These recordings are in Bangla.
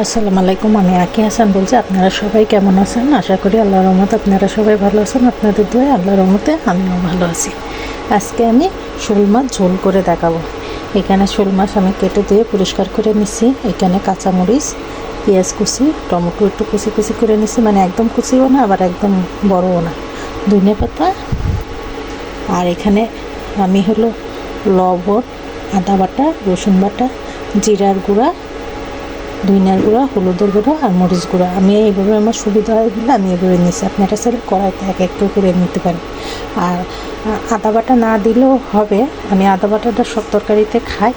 আসসালামু আলাইকুম। আমি আকি হাসান বলছি। আপনারা সবাই কেমন আছেন? আশা করি আল্লাহর রহমতে আপনারা সবাই ভালো আছেন। আপনাদের দোয়ায় আল্লাহর রহমতে আমিও ভালো আছি। আজকে আমি শোল মাছ ঝোল করে দেখাবো। এখানে শোল মাছ আমি কেটে দিয়ে পরিষ্কার করে নিছি। এখানে কাঁচামরিচ, পেঁয়াজ কুচি, টমেটো একটু কুচি কুচি করে নিছি, মানে একদম কুচিও না আবার একদম বড়ও না, ধনিয়া পাতা। আর এখানে আমি হলো লবণ, আদা বাটা, রসুন বাটা, জিরার গুঁড়া, ধনিয়ার গুঁড়া, হলুদের গুঁড়া আর মরিচ গুঁড়া। আমি এইভাবে আমার সুবিধা হয় বলে আমি এভাবে নিচ্ছি। আপনারা চাইলে কড়াইতে এক এক করে নিতে পারেন। আর আদা বাটা না দিলেও হবে, আমি আদা বাটাটা সব তরকারিতে খাই,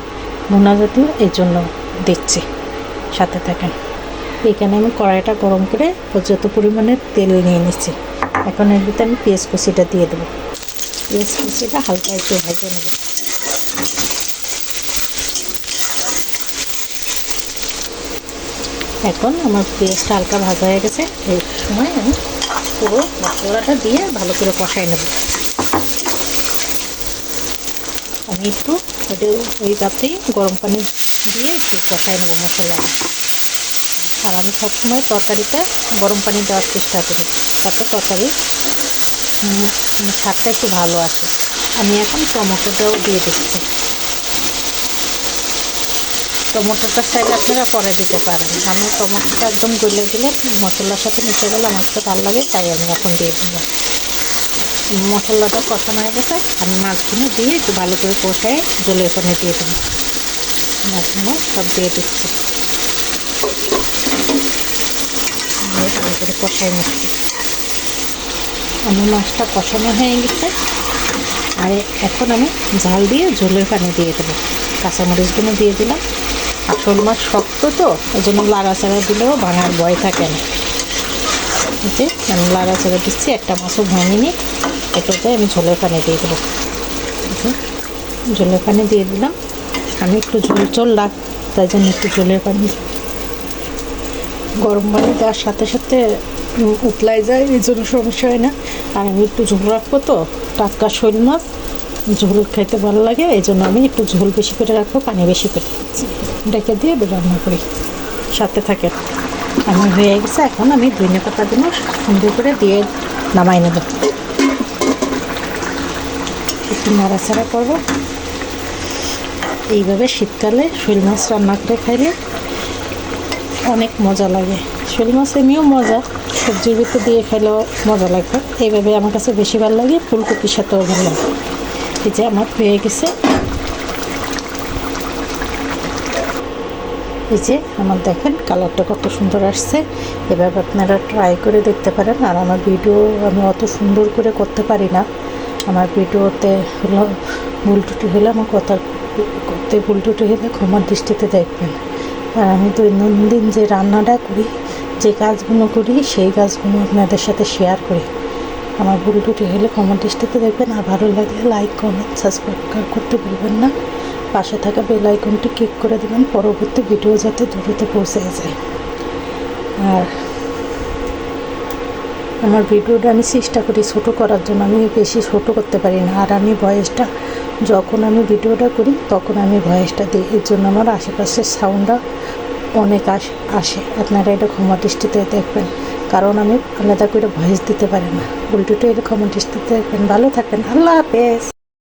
ভুনা জাতীয়, এই জন্য দিচ্ছি। সাথে থাকেন। এখানে আমি কড়াইটা গরম করে পর্যাপ্ত পরিমাণে তেল নিয়ে নিচ্ছি। এখন এর ভিতরে আমি পেঁয়াজ কুচিটা দিয়ে দেবো। পেঁয়াজ কুচিটা হালকা একটু ভেজে নেব। এখন আমার পেঁয়াজটা হালকা ভাজা হয়ে গেছে। এই সময় আমি পুরো মশলাটা দিয়ে ভালো করে কষাই নেব। আমি একটু ওই তাতেই গরম পানি দিয়ে একটু কষাই নেব মশলাটা। আর আমি সবসময় তরকারিতে গরম পানি দেওয়ার চেষ্টা করি, তাতে তরকারি স্বাদটা একটু ভালো আসে। আমি এখন টমেটোটাও দিয়ে দিচ্ছি। টমেটোটা চাইলে আপনারা পরে দিতে পারেন। আমি টমেটোটা একদম গলে গেলে মশলার সাথে মিশে গেলে আমার তো ভালো লাগে, তাই আমি এখন দিয়ে দেবো। মশলাটা কষানো হয়ে গেছে, আমি মাছগুলো দিয়ে একটু ভালো করে কষায় জলের পানি দিয়ে দেবো। মাছগুলো সব দিয়ে দিচ্ছি, ভালো করে কষাই নিচ্ছি। আমি মাছটা কষানো হয়ে গেছে, আর এখন আমি ঝাল দিয়ে ঝোলের পানি দিয়ে দেবো। কাঁচামরিচগুলো দিয়ে দিলাম। আর শোল মাছ শক্ত তো, ওই জন্য লাড়াচাড়া দিলেও ভাঙার ভয় থাকে না। যে আমি লাড়াচাড়া দিচ্ছি, একটা মাছও ভাঙিনি। এটাতে আমি ঝোলের পানি দিয়ে দেবো। ঝোলের পানি দিয়ে দিলাম। আমি একটু ঝোল লাগ, তাই জন্য একটু ঝোলের পানি, গরম পানি দেওয়ার সাথে সাথে উতলাই যায়, এই জন্য সমস্যা হয় না। আর আমি একটু ঝোল রাখবো তো, টাটকা শোল মাছ ঝোল খেতে ভালো লাগে, এই জন্য আমি একটু ঝোল বেশি করে রাখবো, পানি বেশি করে ডেকে দিয়ে রান্না করি। সাথে থাকে। আমি হয়ে গেছে। এখন আমি ধনিয়া পাতাগুলো সুন্দর করে দিয়ে নামাই নেব। একটু নাড়াচাড়া করবো। এইভাবে শীতকালে শোল মাছ রান্না করে খাইলে অনেক মজা লাগে। শোল মাছ এমনিও মজা, সবজির ভিতরে দিয়ে খাইলেও মজা লাগবে। এইভাবে আমার কাছে বেশি ভালো লাগে, ফুলকপির সাথেও ভালো লাগে। এই যে আমার হয়ে গেছে। এই যে আমার দেখেন কালারটা কত সুন্দর আসছে। এভাবে আপনারা ট্রাই করে দেখতে পারেন। আর আমার ভিডিও আমি অত সুন্দর করে করতে পারি না। আমার ভিডিওতে হলো ভুল ত্রুটি হলে, আমার কথা করতে ভুল ত্রুটি হলে ক্ষমার দৃষ্টিতে দেখবেন। আর আমি দৈনন্দিন যে রান্নাটা করি, যে কাজগুলো করি, সেই কাজগুলো আপনাদের সাথে শেয়ার করি। আমার ভুল ত্রুটি হলে ক্ষমার দৃষ্টিতে দেখবেন। আর ভালো লাগলে লাইক, কমেন্ট, সাবস্ক্রাইব করতে ভুলবেন না। পাশে থাকা বেল আইকনটি ক্লিক করে দেবেন, পরবর্তী ভিডিও যাতে দ্রুত পৌঁছে যায়। আর আমার ভিডিওটা আমি চেষ্টা করি ছোটো করার জন্য, আমি বেশি ছোটো করতে পারি না। আর আমি ভয়েসটা যখন আমি ভিডিওটা করি তখন আমি ভয়েসটা দিই, এর জন্য আমার আশেপাশের সাউন্ডটা অনেক আসে। আপনারা এটা ক্ষমা দৃষ্টিতে দেখবেন, কারণ আমি আলাদা করে ভয়েস দিতে পারি না। উল্টোটা এটা ক্ষমা দৃষ্টিতে দেখবেন। ভালো থাকবেন। আল্লাহ হাফেজ।